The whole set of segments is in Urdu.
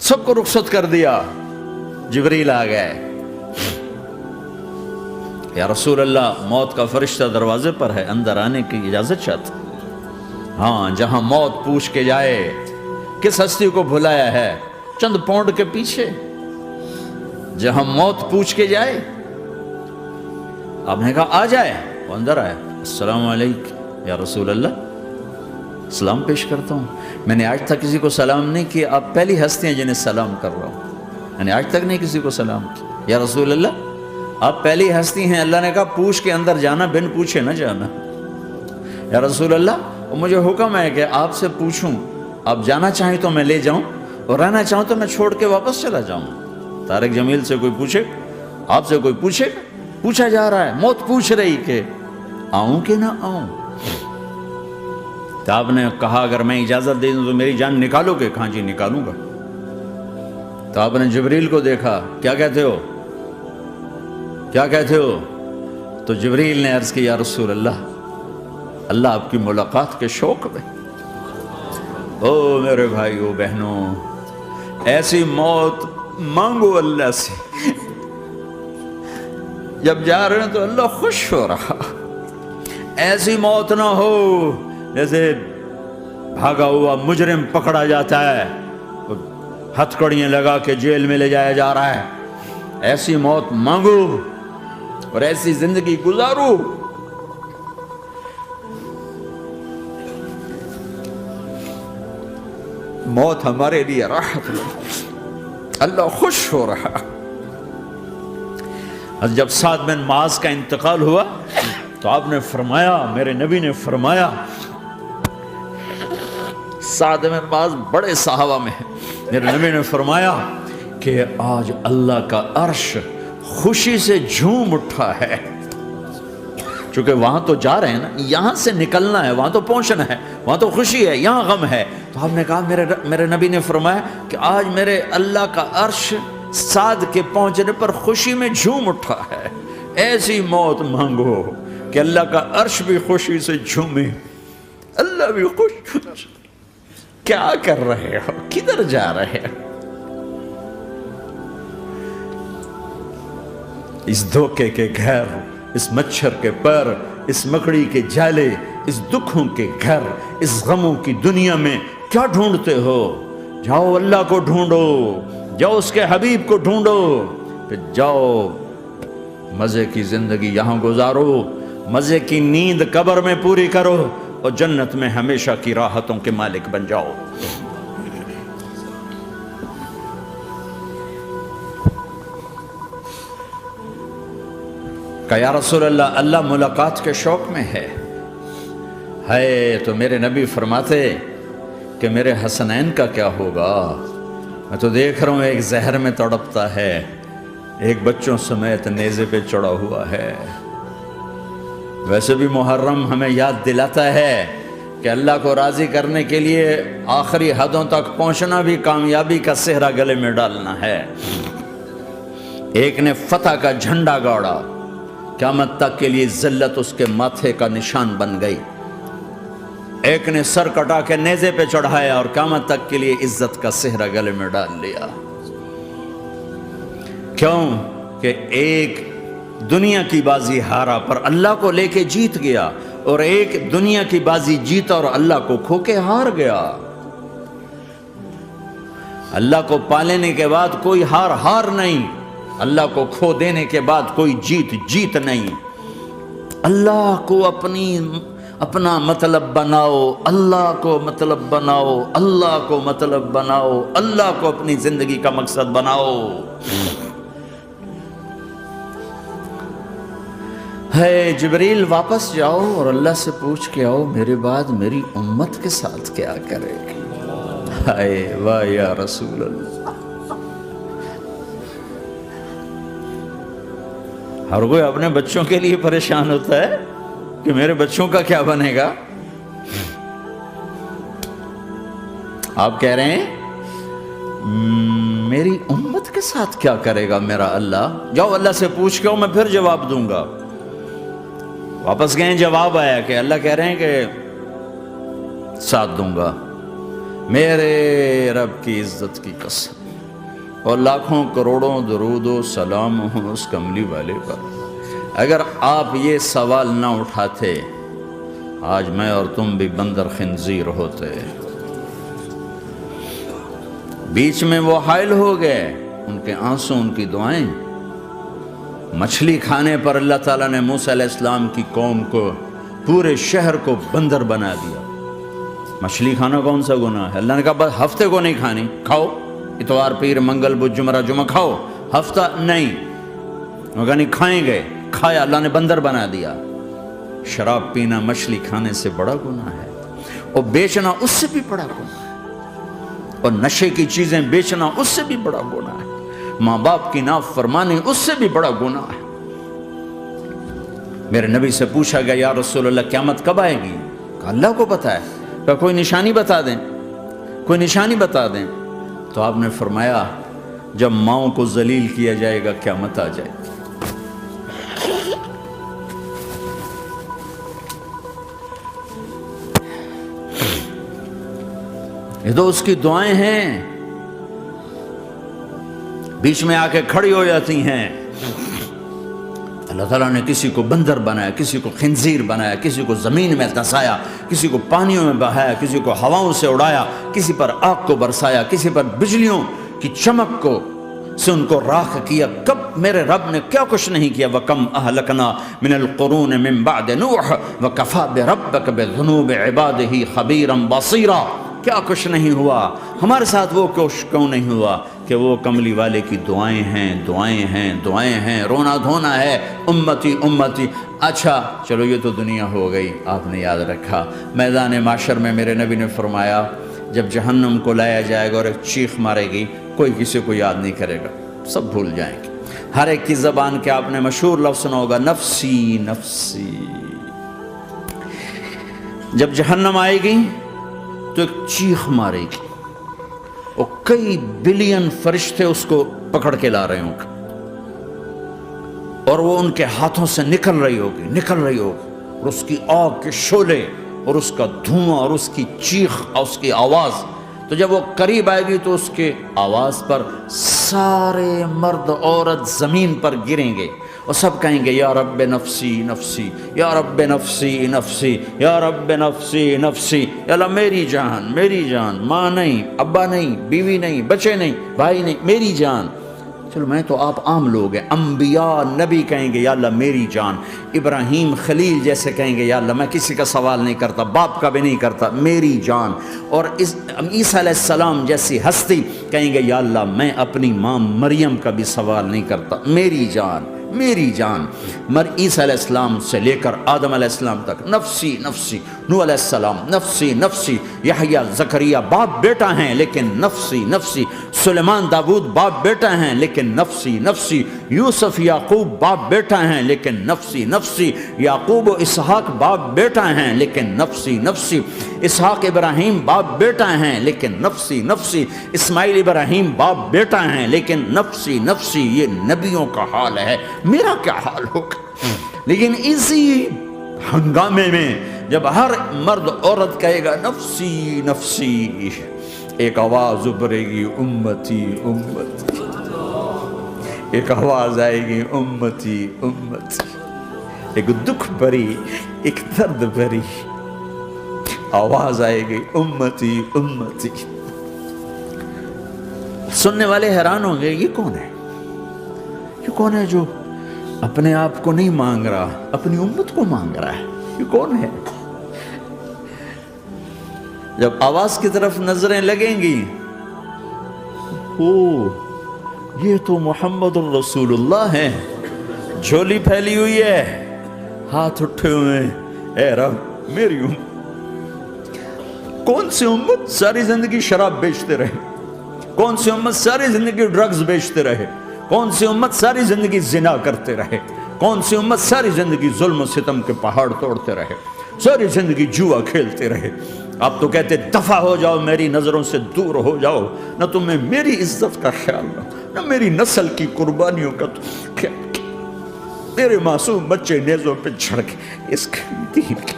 سب کو رخصت کر دیا. جبریل آ گئے. یا رسول اللہ موت کا فرشتہ دروازے پر ہے, اندر آنے کی اجازت چاہتا. ہاں, جہاں موت پوچھ کے جائے کس ہستی کو بھلایا ہے, چند پونڈ کے پیچھے جہاں موت پوچھ کے جائے. آپ نے کہا آ جائے, وہ اندر آئے. السلام علیکم یا رسول اللہ, سلام پیش کرتا ہوں. میں نے آج تک کسی کو سلام نہیں کیا, آپ پہلی ہستی ہیں جنہیں سلام کر رہا ہوں. میں نے آج تک نہیں کسی کو سلام کیا. یا رسول اللہ آپ پہلی ہستی ہیں. اللہ نے کہا پوچھ کے اندر جانا, بن پوچھے نہ جانا. یا رسول اللہ مجھے حکم ہے کہ آپ سے پوچھوں, آپ جانا چاہیں تو میں لے جاؤں, اور رہنا چاہوں تو میں چھوڑ کے واپس چلا جاؤں. طارق جمیل سے کوئی پوچھے, آپ سے کوئی پوچھے, پوچھا جا رہا ہے. موت پوچھ رہی کہ آؤں کہ نہ آؤں. تو آپ نے کہا اگر میں اجازت دے دوں تو میری جان نکالو گے؟ کہاں جی نکالوں گا. تو آپ نے جبریل کو دیکھا, کیا کہتے ہو, کیا کہتے ہو؟ تو جبریل نے عرض کی یا رسول اللہ, اللہ آپ کی ملاقات کے شوق میں. او میرے بھائیو بہنوں, ایسی موت مانگو اللہ سے. جب جا رہے ہیں تو اللہ خوش ہو رہا. ایسی موت نہ ہو جیسے بھاگا ہوا مجرم پکڑا جاتا ہے, ہتھکڑیاں لگا کے جیل میں لے جایا جا رہا ہے. ایسی موت مانگو اور ایسی زندگی گزارو. موت ہمارے لیے راحت ہے, اللہ خوش ہو رہا. جب سعد بن معاذ کا انتقال ہوا تو آپ نے فرمایا, میرے نبی نے فرمایا, سعد بن معاذ بڑے صحابہ میں ہیں, میرے نبی نے فرمایا کہ آج اللہ کا عرش خوشی سے جھوم اٹھا ہے. چونکہ وہاں تو جا رہے ہیں نا, یہاں سے نکلنا ہے, وہاں تو پہنچنا ہے, وہاں تو خوشی ہے, یہاں غم ہے. تو آپ نے کہا, میرے نبی نے فرمایا کہ آج میرے اللہ کا عرش سعد کے پہنچنے پر خوشی میں جھوم اٹھا ہے. ایسی موت مانگو کہ اللہ کا عرش بھی خوشی سے جھومے, اللہ بھی خوش. کیا کر رہے ہو, کدھر جا رہے ہو؟ اس دھوکے کے گھر, اس مچھر کے پر, اس مکڑی کے جالے, اس دکھوں کے گھر, اس غموں کی دنیا میں کیا ڈھونڈتے ہو؟ جاؤ اللہ کو ڈھونڈو, جاؤ اس کے حبیب کو ڈھونڈو, پھر جاؤ مزے کی زندگی یہاں گزارو, مزے کی نیند قبر میں پوری کرو, اور جنت میں ہمیشہ کی راحتوں کے مالک بن جاؤ. کہ یا رسول اللہ, اللہ ملاقات کے شوق میں ہے. تو میرے نبی فرماتے کہ میرے حسنین کا کیا ہوگا؟ میں تو دیکھ رہا ہوں ایک زہر میں تڑپتا ہے, ایک بچوں سمیت نیزے پہ چڑھا ہوا ہے. ویسے بھی محرم ہمیں یاد دلاتا ہے کہ اللہ کو راضی کرنے کے لیے آخری حدوں تک پہنچنا بھی کامیابی کا صحرا گلے میں ڈالنا ہے. ایک نے فتح کا جھنڈا گاڑا, قیامت تک کے لیے ذلت اس کے ماتھے کا نشان بن گئی. ایک نے سر کٹا کے نیزے پہ چڑھایا اور قیامت تک کے لیے عزت کا صحرا گلے میں ڈال لیا. کیوں کہ ایک دنیا کی بازی ہارا پر اللہ کو لے کے جیت گیا, اور ایک دنیا کی بازی جیتا اور اللہ کو کھو کے ہار گیا. اللہ کو پالینے کے بعد کوئی ہار نہیں, اللہ کو کھو دینے کے بعد کوئی جیت نہیں. اللہ کو اپنا مطلب بناؤ, اللہ کو مطلب بناؤ, اللہ کو مطلب بناؤ, اللہ کو اپنی زندگی کا مقصد بناؤ. ہے جبریل واپس جاؤ اور اللہ سے پوچھ کے آؤ میرے بعد میری امت کے ساتھ کیا کرے گی. ہائے واہ یا رسول اللہ. ہر کوئی اپنے بچوں کے لیے پریشان ہوتا ہے کہ میرے بچوں کا کیا بنے گا. آپ کہہ رہے ہیں میری امت کے ساتھ کیا کرے گا میرا اللہ. جاؤ اللہ سے پوچھ کے آؤ, میں پھر جواب دوں گا. واپس گئے, جواب آیا کہ اللہ کہہ رہے ہیں کہ ساتھ دوں گا. میرے رب کی عزت کی قسم, اور لاکھوں کروڑوں درود و سلام ہوں اس کملی والے پر۔ اگر آپ یہ سوال نہ اٹھاتے آج میں اور تم بھی بندر خنزیر ہوتے۔ بیچ میں وہ حائل ہو گئے، ان کے آنسو، ان کی دعائیں۔ مچھلی کھانے پر اللہ تعالیٰ نے موسیٰ علیہ السلام کی قوم کو، پورے شہر کو بندر بنا دیا۔ مچھلی کھانا کون سا گناہ ہے؟ اللہ نے کہا بس ہفتے کو نہیں کھانی، کھاؤ اتوار پیر منگل بدھ جمعہ جمعہ کھاؤ، ہفتہ نہیں۔ وہ کہا نہیں، کھائیں گے، کھایا، اللہ نے بندر بنا دیا۔ شراب پینا مچھلی کھانے سے بڑا گناہ ہے، اور بیچنا اس سے بھی بڑا گناہ ہے، اور نشے کی چیزیں بیچنا اس سے بھی بڑا گناہ ہے، ماں باپ کی نافرمانی اس سے بھی بڑا گناہ ہے۔ میرے نبی سے پوچھا گیا یا رسول اللہ قیامت کب آئے گی؟ کہا اللہ کو پتہ ہے۔ کہا کوئی نشانی بتا دیں، کوئی نشانی بتا دیں۔ تو آپ نے فرمایا جب ماؤں کو ذلیل کیا جائے گا قیامت آ جائے گی۔ یہ تو اس کی دعائیں ہیں، بیچ میں آ کے کھڑی ہو جاتی ہیں۔ اللہ تعالیٰ نے کسی کو بندر بنایا، کسی کو خنزیر بنایا، کسی کو زمین میں دھسایا، کسی کو پانیوں میں بہایا، کسی کو ہواؤں سے اڑایا، کسی پر آگ کو برسایا، کسی پر بجلیوں کی چمک کو سے ان کو راکھ کیا۔ کب میرے رب نے کیا کچھ نہیں کیا۔ وَكَمْ أَهْلَكْنَا مِنَ الْقُرُونِ مِنْ بَعْدِ نُوحٍ وَكَفَى بِرَبِّكَ بِذُنُوبِ عِبَادِهِ خَبِيرًا بَصِيرًا۔ کیا کچھ نہیں ہوا ہمارے ساتھ، وہ کیوں نہیں ہوا کہ وہ کملی والے کی دعائیں ہیں، دعائیں ہیں، دعائیں ہیں، رونا دھونا ہے، امتی امتی۔ اچھا چلو یہ تو دنیا ہو گئی، آپ نے یاد رکھا میدان معاشر میں میرے نبی نے فرمایا جب جہنم کو لایا جائے گا اور ایک چیخ مارے گی، کوئی کسی کو یاد نہیں کرے گا، سب بھول جائیں گے۔ ہر ایک کی زبان کے آپ نے مشہور لفظ سنا ہوگا نفسی نفسی۔ جب جہنم آئے گی تو ایک چیخ مارے گی، اور کئی بلین فرشتے اس کو پکڑ کے لا رہے ہوں گے، اور وہ ان کے ہاتھوں سے نکل رہی ہوگی، اور اس کی آگ کے شعلے اور اس کا دھواں اور اس کی چیخ اور اس کی آواز۔ تو جب وہ قریب آئے گی تو اس کے آواز پر سارے مرد عورت زمین پر گریں گے، اور سب کہیں گے یا رب نفسی نفسی، یا رب نفسی نفسی، یا رب نفسی نفسی۔ یا اللہ میری جان، میری جان، ماں نہیں، ابا نہیں، بیوی نہیں، بچے نہیں، بھائی نہیں، میری جان۔ چلو میں تو آپ عام لوگ ہیں، انبیاء نبی کہیں گے یا اللہ میری جان، ابراہیم خلیل جیسے کہیں گے یا اللہ میں کسی کا سوال نہیں کرتا، باپ کا بھی نہیں کرتا، میری جان۔ اور عیسیٰ علیہ السلام جیسی ہستی کہیں گے یا اللہ میں اپنی ماں مریم کا بھی سوال نہیں کرتا، میری جان، میری جان۔ عیسیٰ علیہ السلام سے لے کر آدم علیہ السلام تک نفسی نفسی، نوح علیہ السلام نفسی نفسی، یحییٰ زکریا باپ بیٹا ہیں لیکن نفسی نفسی، سلیمان داؤد باپ بیٹا ہیں لیکن نفسی نفسی، یوسف یعقوب باپ بیٹا ہیں لیکن نفسی نفسی، یعقوب و اسحاق باپ بیٹا ہیں لیکن نفسی نفسی، اسحاق ابراہیم باپ بیٹا ہیں لیکن نفسی نفسی، اسماعیل ابراہیم باپ بیٹا ہیں لیکن نفسی نفسی۔ یہ نبیوں کا حال ہے، میرا کیا حال ہوگا؟ لیکن اسی ہنگامے میں جب ہر مرد عورت کہے گا نفسی نفسی، ایک آواز ابھرے گی امتی امتی، ایک آواز آئے گی امتی امتی، ایک دکھ بھری، ایک درد بھری آواز آئے گی امتی امتی۔ سننے والے حیران ہوں گے یہ کون ہے، یہ کون ہے جو اپنے آپ کو نہیں مانگ رہا، اپنی امت کو مانگ رہا ہے، یہ کون ہے؟ جب آواز کی طرف نظریں لگیں گی، یہ تو محمد الرسول اللہ ہے، جھولی پھیلی ہوئی ہے، ہاتھ اٹھے ہوئے، اے رب میری امت۔ کون سی امت ساری زندگی شراب بیچتے رہے، کون سی امت ساری زندگی ڈرگز بیچتے رہے، کون سی امت ساری زندگی زنا کرتے رہے، کون سی امت ساری زندگی ظلم و ستم کے پہاڑ توڑتے رہے، ساری زندگی جوا کھیلتے رہے۔ آپ تو کہتے دفع ہو جاؤ، میری نظروں سے دور ہو جاؤ، نہ تمہیں میری عزت کا خیال نہ میری نسل کی قربانیوں کا خیال، میرے معصوم بچے نیزوں پہ چڑھ کے اس دین کے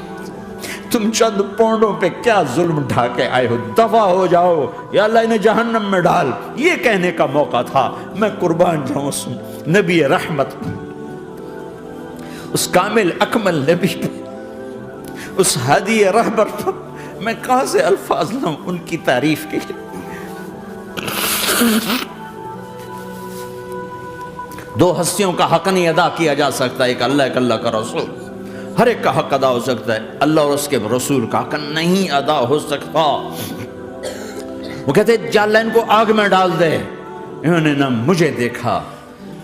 تم چند پونڈوں پہ کیا ظلم ڈھا کے آئے ہو، دفع ہو جاؤ یا اللہ انہیں جہنم میں ڈال، یہ کہنے کا موقع تھا۔ میں قربان جاؤں اس نبی رحمت، اس کامل اکمل نبی پر، اس ہادی رہبر پر میں کہاں سے الفاظ لاؤں ان کی تعریف کے لیے۔ دو ہستیوں کا حق نہیں ادا کیا جا سکتا، ایک اللہ، ایک اللہ کا رسول۔ ہر ایک کا حق ادا ہو سکتا ہے، اللہ اور اس کے رسول کا حق نہیں ادا ہو سکتا۔ وہ کہتے جا اللہ ان کو آگ میں ڈال دے۔ انہوں نے نہ مجھے دیکھا،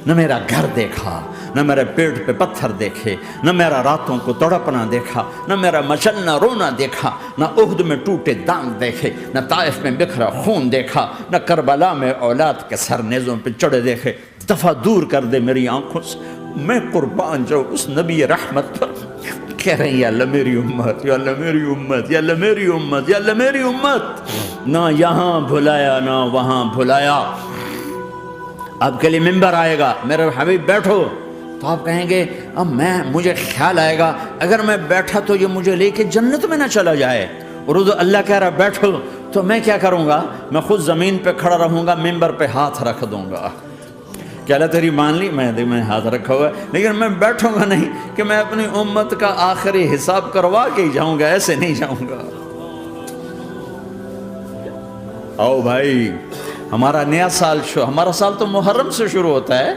نہ میرا گھر دیکھا، نہ میرے پیٹ پہ پتھر دیکھے، نہ میرا راتوں کو تڑپنا دیکھا، نہ میرا مچلنا رونا دیکھا، نہ احد میں ٹوٹے دانت دیکھے، نہ طائف میں بکھرا خون دیکھا، نہ کربلا میں اولاد کے سر نیزوں پہ چڑھے دیکھے۔ دفعہ دور کر دے میری آنکھوں سے۔ میں قربان جاؤں اس نبی رحمت پر۔ کہہ رہے ہیں یا اللہ میری امت، یا اللہ میری امت، یا اللہ میری امت، یا اللہ میری امت۔ نہ یہاں بھلایا نہ وہاں بھلایا۔ آپ کے لیے ممبر آئے گا، میرے حبیب بیٹھو، تو آپ کہیں گے اب مجھے خیال آئے گا اگر میں بیٹھا تو یہ مجھے لے کے جنت میں نہ چلا جائے، اور اللہ کہہ رہا بیٹھو تو میں کیا کروں گا؟ میں خود زمین پہ کھڑا رہوں گا، ممبر پہ ہاتھ رکھ دوں گا کہ اللہ تیری مان لی، میں ہاتھ رکھا ہوا ہے، لیکن میں بیٹھوں گا نہیں کہ میں اپنی امت کا آخری حساب کروا کے ہی جاؤں گا، ایسے نہیں جاؤں گا۔ آؤ بھائی، ہمارا نیا سال ہمارا سال تو محرم سے شروع ہوتا ہے۔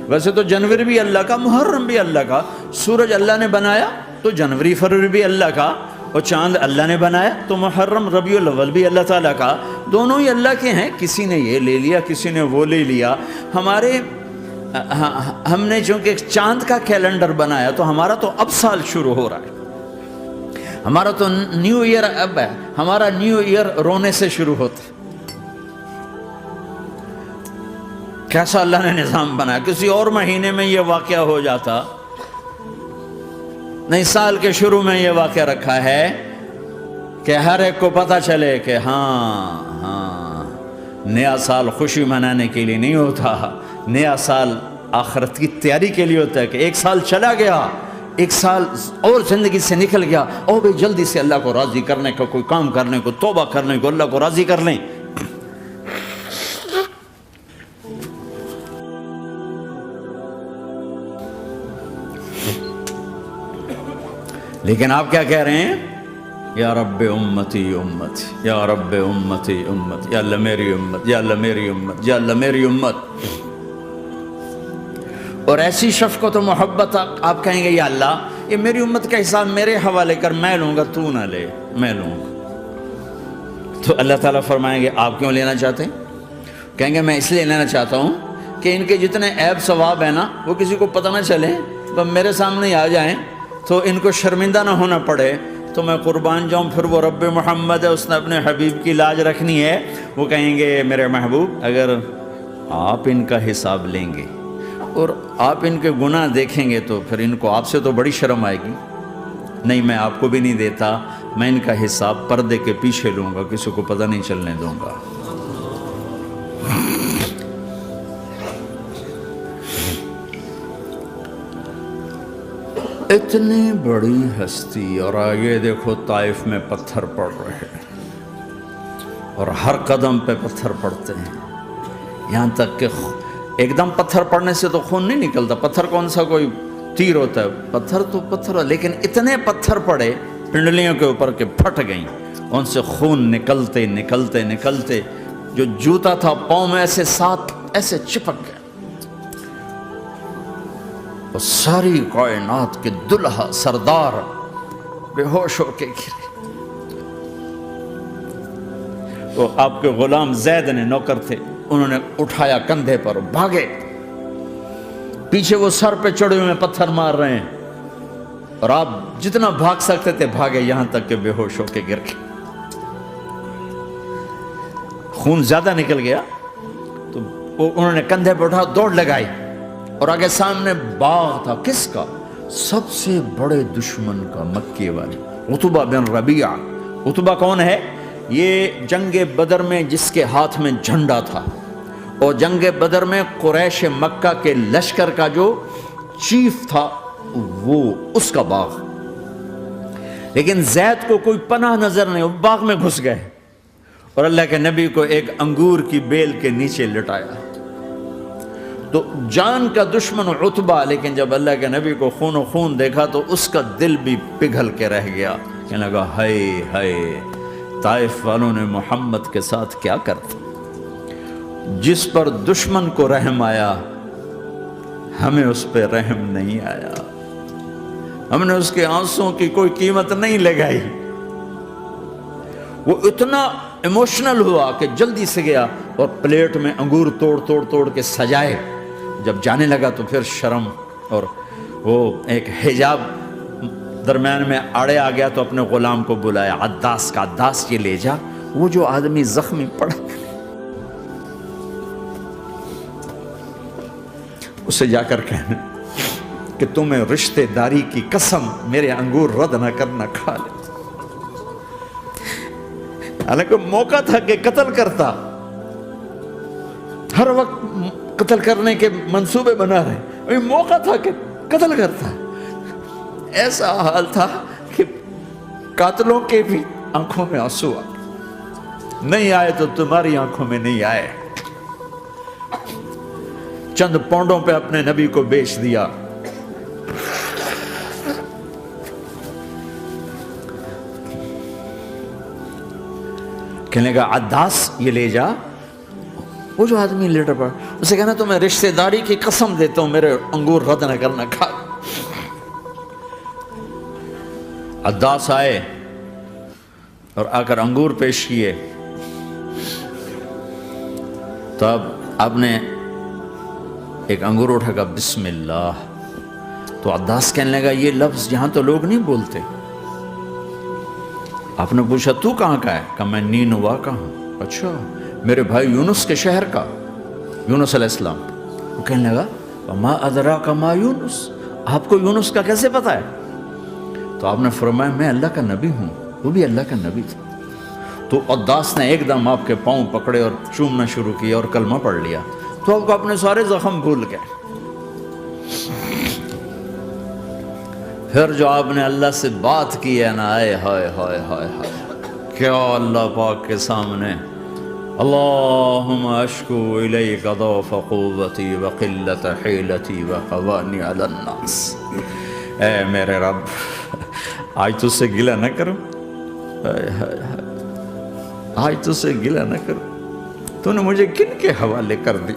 ویسے تو جنوری بھی اللہ کا، محرم بھی اللہ کا، سورج اللہ نے بنایا تو جنوری فروری بھی اللہ کا، اور چاند اللہ نے بنایا تو محرم ربیع الاول بھی اللہ تعالیٰ کا، دونوں ہی اللہ کے ہیں۔ کسی نے یہ لے لیا، کسی نے وہ لے لیا۔ ہم نے چونکہ چاند کا کیلنڈر بنایا تو ہمارا تو اب سال شروع ہو رہا ہے، ہمارا تو نیو ایئر اب ہے، ہمارا نیو ایئر رونے سے شروع ہوتا ہے۔ کیسا اللہ نے نظام بنایا، کسی اور مہینے میں یہ واقعہ ہو جاتا، نہیں سال کے شروع میں یہ واقعہ رکھا ہے کہ ہر ایک کو پتہ چلے کہ ہاں نیا سال خوشی منانے کے لیے نہیں ہوتا، نیا سال آخرت کی تیاری کے لیے ہوتا ہے کہ ایک سال چلا گیا، ایک سال اور زندگی سے نکل گیا، اور بھی جلدی سے اللہ کو راضی کرنے کا کوئی کام کرنے کو، توبہ کرنے کو، اللہ کو راضی کر لیں۔ لیکن آپ کیا کہہ رہے ہیں؟ یا رب امتی امت، یا رب امتی امت، یا اللہ میری امت، یا اللہ میری امت، یا اللہ میری امت۔ اور ایسی شفقت و محبت آپ کہیں گے یا اللہ یہ میری امت کا حساب میرے حوالے کر، میں لوں گا، تو نہ لے، میں لوں گا۔ تو اللہ تعالیٰ فرمائیں گے آپ کیوں لینا چاہتے ہیں؟ کہیں گے میں اس لیے لینا چاہتا ہوں کہ ان کے جتنے عیب ثواب ہیں نا وہ کسی کو پتہ نہ چلے، تو میرے سامنے آ جائیں تو ان کو شرمندہ نہ ہونا پڑے، تو میں قربان جاؤں۔ پھر وہ رب محمد ہے، اس نے اپنے حبیب کی لاج رکھنی ہے، وہ کہیں گے میرے محبوب اگر آپ ان کا حساب لیں گے اور آپ ان کے گناہ دیکھیں گے تو پھر ان کو آپ سے تو بڑی شرم آئے گی، نہیں میں آپ کو بھی نہیں دیتا، میں ان کا حساب پردے کے پیچھے لوں گا، کسی کو پتہ نہیں چلنے دوں گا۔ اتنی بڑی ہستی، اور آگے دیکھو طائف میں پتھر پڑ رہے ہیں، اور ہر قدم پہ پتھر پڑتے ہیں، یہاں تک کہ ایک دم پتھر پڑنے سے تو خون نہیں نکلتا، پتھر کون سا کوئی تیر ہوتا ہے، پتھر تو پتھر، لیکن اتنے پتھر پڑے پنڈلیوں کے اوپر کہ پھٹ گئیں، ان سے خون نکلتے نکلتے نکلتے جو جوتا تھا پاؤں میں ایسے ساتھ ایسے چپک گیا، اور ساری کائنات کے دلہا سردار بے ہوش ہو کے گرے۔ تو آپ کے غلام زید نے نوکر تھے، انہوں نے اٹھایا کندھے پر، بھاگے، پیچھے وہ سر پہ چڑھے ہوئے پتھر مار رہے ہیں، اور آپ جتنا بھاگ سکتے تھے بھاگے، یہاں تک کہ بے ہوش ہو کے گر گئے۔ خون زیادہ نکل گیا تو انہوں نے کندھے پہ اٹھا، دوڑ لگائی، اور آگے سامنے باغ تھا، کس کا؟ سب سے بڑے دشمن کا، مکے والے عتبہ بن ربیعہ۔ عتبہ کون ہے؟ یہ جنگ بدر میں جس کے ہاتھ میں جھنڈا تھا، اور جنگ بدر میں قریش مکہ کے لشکر کا جو چیف تھا وہ، اس کا باغ۔ لیکن زید کو کوئی پناہ نظر نہیں، وہ باغ میں گھس گئے اور اللہ کے نبی کو ایک انگور کی بیل کے نیچے لٹایا۔ تو جان کا دشمن عتبہ، لیکن جب اللہ کے نبی کو خون و خون دیکھا تو اس کا دل بھی پگھل کے رہ گیا، کہنے لگا ہائے ہائے، طائف والوں نے محمد کے ساتھ کیا کرتا۔ جس پر دشمن کو رحم آیا ہمیں اس پہ رحم نہیں آیا، ہم نے اس کے آنسوں کی کوئی قیمت نہیں لگائی۔ وہ اتنا ایموشنل ہوا کہ جلدی سے گیا اور پلیٹ میں انگور توڑ کے سجائے۔ جب جانے لگا تو پھر شرم اور وہ ایک حجاب درمیان میں آڑے آ گیا، تو اپنے غلام کو بلایا، عداس کا، عداس یہ لے جا وہ جو آدمی زخمی پڑا اسے جا کر کہنا کہ تمہیں رشتے داری کی قسم میرے انگور رد نہ کرنا، کھا لے۔ حالانکہ موقع تھا کہ قتل کرتا، ہر وقت قتل کرنے کے منصوبے بنا رہے، موقع تھا کہ قتل کرتا۔ ایسا حال تھا کہ قاتلوں کے بھی آنکھوں میں آنسو نہیں آئے تو تمہاری آنکھوں میں نہیں آئے۔ چند پونڈوں پہ اپنے نبی کو بیچ دیا۔ کہنے کا عداس یہ لے جا، وہ جو آدمی لیٹر پڑا، اسے کہنا تو میں رشتہ داری کی قسم دیتا ہوں میرے انگور رد نہ کرنا، کھا۔ عداس آئے اور آ کر انگور پیش کیے، تو اب آپ نے ایک انگور اٹھا کر بسم اللہ، تو عداس کہنے لگا یہ لفظ یہاں تو لوگ نہیں بولتے۔ آپ نے پوچھا تو کہاں کا ہے؟ کہا میں نینوا کا ہوں۔ اچھا، میرے بھائی یونس کے شہر کا، یونس علیہ السلام۔ وہ کہنے لگا ما ادراک ما یونس، آپ کو یونس کا کیسے پتا ہے؟ تو آپ نے فرمایا میں اللہ کا نبی ہوں، وہ بھی اللہ کا نبی تھا۔ تو عداس نے ایک دم آپ کے پاؤں پکڑے اور چومنا شروع کیا اور کلمہ پڑھ لیا، تو آپ کو اپنے سارے زخم بھول گئے۔ پھر جو آپ نے اللہ سے بات کی ہے نا، آئے ہائے ہائے ہائے ہائے، کیا اللہ پاک کے سامنے اللہم اشکو الیک ضعف قوتی وقلت حیلتی وقوانی علی الناس، اے میرے رب آج تجھ سے گلہ نہ کروں، آج تجھ سے گلہ نہ کروں، تو نے مجھے کن کے حوالے کر دی،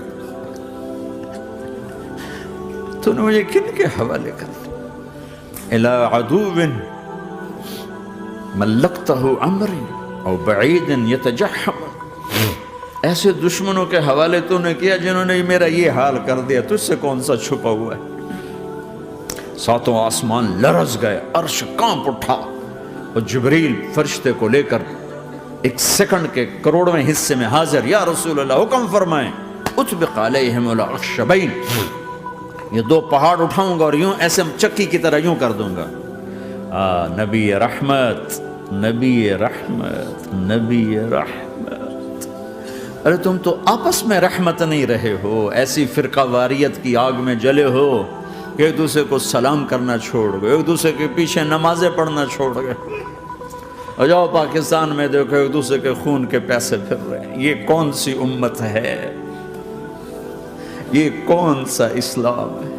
تو نے مجھے کن کے حوالے کر دی، الی عدو ملکتہ عمری او بعید یتجحم، ایسے دشمنوں کے حوالے تو نے کیا جنہوں نے میرا یہ حال کر دیا، تجھ سے کون سا چھپا ہوا ہے۔ ساتوں آسمان لرز گئے، عرش کانپ اٹھا، اور جبریل فرشتے کو لے کر ایک سیکنڈ کے کروڑویں حصے میں حاضر، یا رسول اللہ حکم فرمائیں، اطبق علیہم الاخشبین، یہ دو پہاڑ اٹھاؤں گا اور یوں ایسے چکی کی طرح یوں کر دوں گا۔ نبی رحمت، نبی رحمت، نبی رحمت۔ ارے تم تو آپس میں رحمت نہیں رہے ہو، ایسی فرقہ واریت کی آگ میں جلے ہو کہ ایک دوسرے کو سلام کرنا چھوڑ گئے، ایک دوسرے کے پیچھے نمازیں پڑھنا چھوڑ گئے، اور جاؤ پاکستان میں دیکھو ایک دوسرے کے خون کے پیسے پھر رہے ہیں۔ یہ کون سی امت ہے؟ یہ کون سا اسلام ہے؟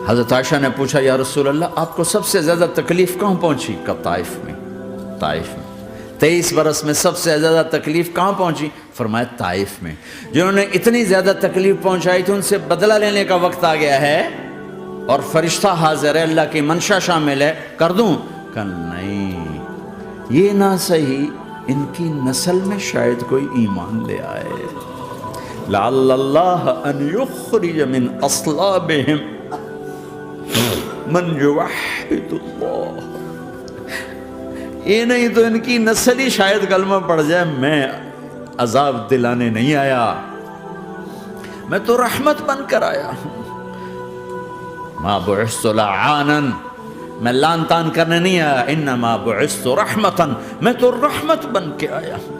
حضرت عائشہ نے پوچھا یا رسول اللہ آپ کو سب سے زیادہ تکلیف کہاں پہنچی؟ کب؟ طائف میں۔ طائف میں 23 برس میں سب سے زیادہ تکلیف کہاں پہنچی؟ فرمایا طائف میں۔ جنہوں نے اتنی زیادہ تکلیف پہنچائی تھی ان سے بدلہ لینے کا وقت آ گیا ہے، اور فرشتہ حاضر ہے، اللہ کی منشا شامل ہے، کر دوں؟ کہ نہیں، یہ نہ صحیح، ان کی نسل میں شاید کوئی ایمان لے آئے، لعل اللہ ان یخرج من اصلابہم من یوحد اللہ، یہ نہیں تو ان کی نسل ہی شاید کلمہ پڑ جائے۔ میں عذاب دلانے نہیں آیا، میں تو رحمت بن کر آیا ہوں۔ ما بعثت لعانا، میں لان تان کرنے نہیں آیا، انما بعثت رحمتا، میں تو رحمت بن کے آیا ہوں۔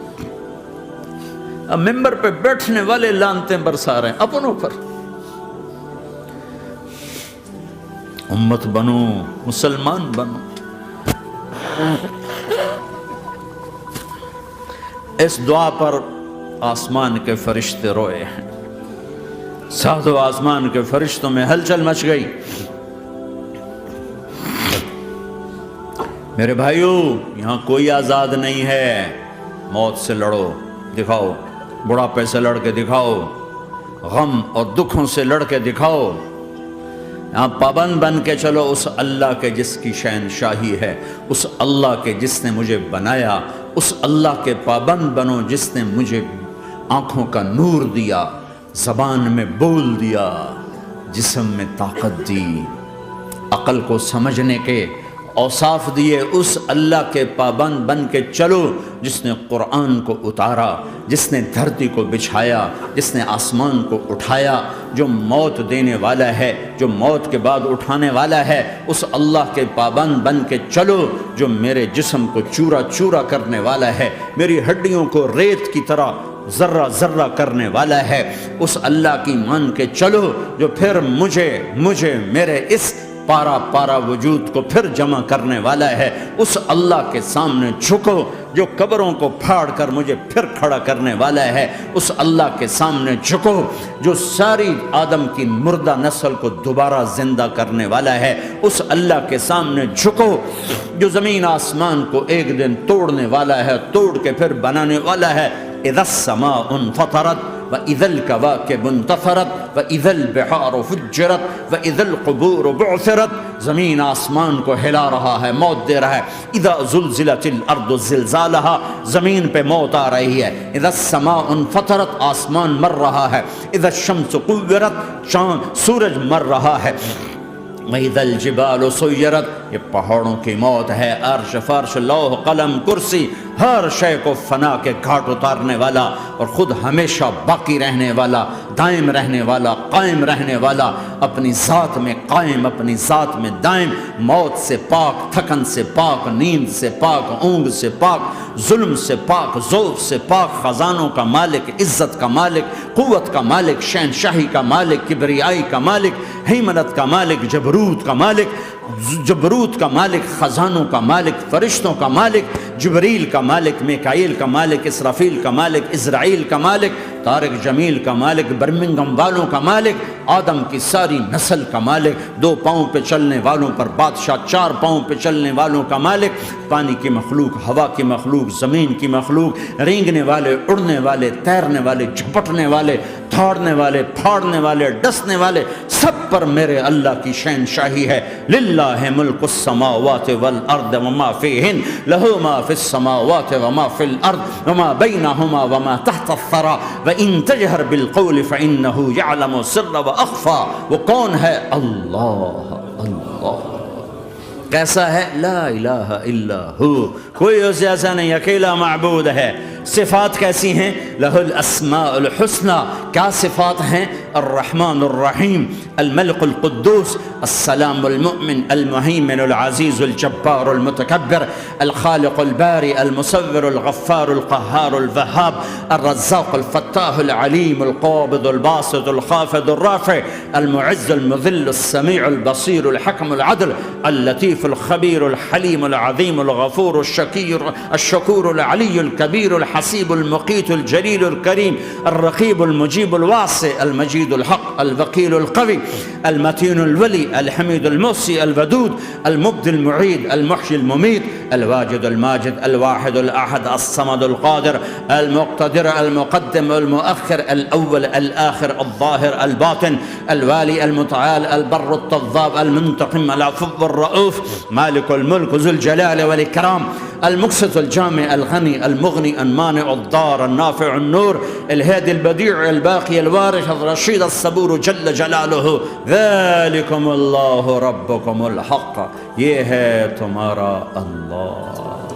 اب ممبر پہ بیٹھنے والے لانتیں برسا رہے ہیں اپنوں پر. امت بنو، مسلمان بنو. اس دعا پر آسمان کے فرشتے روئے ہیں. ساتوں آسمان کے فرشتوں میں ہلچل مچ گئی. میرے بھائیو، یہاں کوئی آزاد نہیں ہے. موت سے لڑو، دکھاؤ. بڑھاپے سے لڑ کے دکھاؤ. غم اور دکھوں سے لڑ کے دکھاؤ. یہاں پابند بن کے چلو اس اللہ کے جس کی شہنشاہی ہے، اس اللہ کے جس نے مجھے بنایا. اس اللہ کے پابند بنو جس نے مجھے آنکھوں کا نور دیا، زبان میں بول دیا، جسم میں طاقت دی، عقل کو سمجھنے کے اوصاف دیے. اس اللہ کے پابند بن کے چلو جس نے قرآن کو اتارا، جس نے دھرتی کو بچھایا، جس نے آسمان کو اٹھایا، جو موت دینے والا ہے، جو موت کے بعد اٹھانے والا ہے. اس اللہ کے پابند بن کے چلو جو میرے جسم کو چورا چورا کرنے والا ہے، میری ہڈیوں کو ریت کی طرح ذرہ ذرہ کرنے والا ہے. اس اللہ کی مان کے چلو جو پھر مجھے میرے اس پارا پارا وجود کو پھر جمع کرنے والا ہے. اس اللہ کے سامنے جھکو جو قبروں کو پھاڑ کر مجھے پھر کھڑا کرنے والا ہے. اس اللہ کے سامنے جھکو جو ساری آدم کی مردہ نسل کو دوبارہ زندہ کرنے والا ہے. اس اللہ کے سامنے جھکو جو زمین آسمان کو ایک دن توڑنے والا ہے، توڑ کے پھر بنانے والا ہے. اذا السماء انفطرت وَإِذَا الْكَوَاكِبُ انْتَثَرَتْ وَإِذَا الْبِحَارُ فُجِّرَتْ وَإِذَا الْقُبُورُ بُعْثِرَتْ. زمین آسمان کو ہلا رہا ہے، موت دے رہا ہے. اذا زلزلت الارض زلزالها، زمین پہ موت آ رہی ہے. اذا السماء انفطرت، آسمان مر رہا ہے. اذا الشمس قُوِّرَتْ، چاند سورج مر رہا ہے. وَإِذَا الْجِبَالُ سُيِّرَتْ، یہ پہاڑوں کی موت ہے. عرش فرش لوح قلم کرسی، ہر شے کو فنا کے گھاٹ اتارنے والا اور خود ہمیشہ باقی رہنے والا، دائم رہنے والا، قائم رہنے والا، اپنی ذات میں قائم، اپنی ذات میں دائم، موت سے پاک، تھکن سے پاک، نیند سے پاک، اونگ سے پاک، ظلم سے پاک، ذوف سے پاک، خزانوں کا مالک، عزت کا مالک، قوت کا مالک، شہنشاہی کا مالک، کبریائی کا مالک، ہیمنت کا مالک، جبروت کا مالک، جبروت کا مالک، خزانوں کا مالک، فرشتوں کا مالک، جبریل کا مالک، میکائیل کا مالک، اسرافیل کا مالک، اسرائیل کا مالک، طارق جمیل کا مالک، برمنگم والوں کا مالک، آدم کی ساری نسل کا مالک، 2 پاؤں پہ چلنے والوں پر بادشاہ، 4 پاؤں پہ چلنے والوں کا مالک، پانی کی مخلوق، ہوا کی مخلوق، زمین کی مخلوق، رینگنے والے، اڑنے والے، تیرنے والے، جھپٹنے والے، دھاڑنے والے، پھاڑنے والے، ڈسنے والے، سب پر میرے اللہ کی شہنشاہی ہے. للہ ملک السماوات والارض وما فیہن، لہ ما فی السماوات وما فی الارض وما بینہما وما تحت الثری وان تجہر بالقول فانہ یعلم السر واخفی. وہ کون ہے؟ اللہ. اللہ کیسا ہے؟ لا الہ الا ہو، کوئی اسے ایسا نہیں، اکیلا معبود ہے. صفات کیسی ہیں؟ لہ الاسماء الحسنى. کیا صفات ہیں؟ الرحمن الرحیم، الملک القدوس، السلام المؤمن، المہیمن العزیز الجبار المتکبر، الخالق الباری المصور الغفار القہار الوہاب، الرزاق الفتاح العلیم القابض الباسط الخافض الرافع، المعز المذل السمیع البصیر الحکم العدل، اللطیف الخبیر الحلیم العظیم الغفور الشکور العلی الکبیر الحسیب المقیت الجلیل الکریم، الرقیب المجیب الواسع، المجید الحق، الوکیل القوی، المتین الولی، الحمید المحصی، الودود، المبدی المعید، المحیی الممیت، الواجد الماجد، الواحد الاحد، الصمد القادر، المقتدر، المقدم، المؤخر، الاول، الاخر، الظاهر، الباطن، الوالي، المتعال، البر التواب، المنتقم، العفو الرؤوف، مالك الملك ذو الجلال والإكرام، المقسط الجامع الغني المغني المانع الضار النافع النور، الهادي البديع الباقي الوارث الرشيد الصبور جل جلاله. ذلكم اللہ ربكم الحق، یہ ہے تمہارا اللہ.